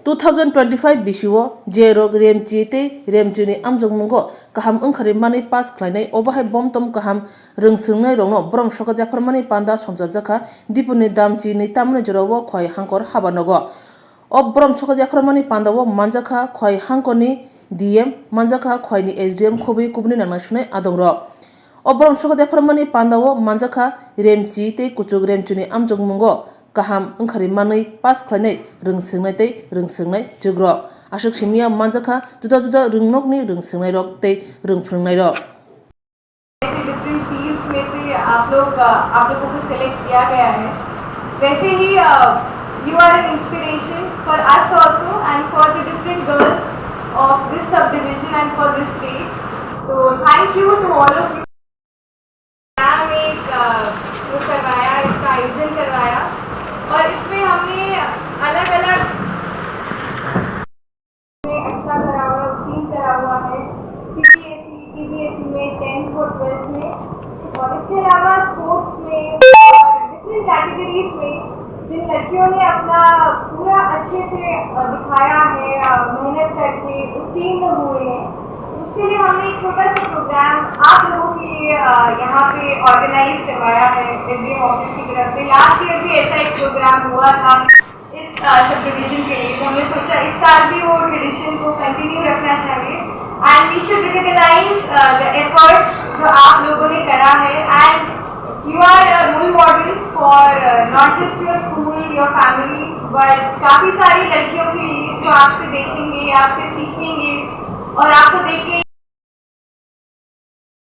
2025 bisiwo jerok remchi te remchuni amjongmungo kaham onkari mani pass khlainai obahai bomtom kaham rungswngnai rokno borom sokat yapharmani panda songjak dipuni damchi ni tamni jorowo khowai hangkor habanogo o borom sokat yapharmani pandawo manjakha khowai hangkorni DM manjakha khowai ni SDM khobui kubni nangnai sunai adongrok o borom sokat yapharmani pandawo manjakha remchi te kuchuk remchuni amjongmungo kaham onkari manui pass khlainai rungswngnai jogro ashok simia manjakha juda juda rungnokni rungswngnai rok tei rungphrongnai rok different fields में से आप लोगों को select किया गया है वैसे ही you are an inspiration for us also and for the different girls of this subdivision and for this state तो thank you to all of you एक वो करवाया इसका आयोजन करवाया और इसमें हमने अलग अलग अच्छा करा हुआ थीम करा हुआ है CBSE में 10th और 12th में और इसके अलावा स्पोर्ट्स में और डिफरेंट कैटेगरीज में जिन लड़कियों ने अपना पूरा अच्छे से दिखाया है मेहनत करके उत्तीर्ण हुए हैं उसके लिए हमने एक छोटा सा प्रोग्राम आप लोगों के लिए यहाँ पे ऑर्गेनाइज करवाया है SDM ऑफिस की तरफ से लास्ट ईयर भी ऐसा एक प्रोग्राम हुआ था इस सब डिवीजन के लिए हमने सोचा इस साल भी वो ट्रेडिशन को कंटिन्यू रखना चाहिए and we should recognise the efforts जो आप लोगों ने करा है and you are a role model for not just your school your family but काफ़ी सारी लड़कियों के लिए जो आपसे देखेंगे आपसे सीखेंगे और आपको देख के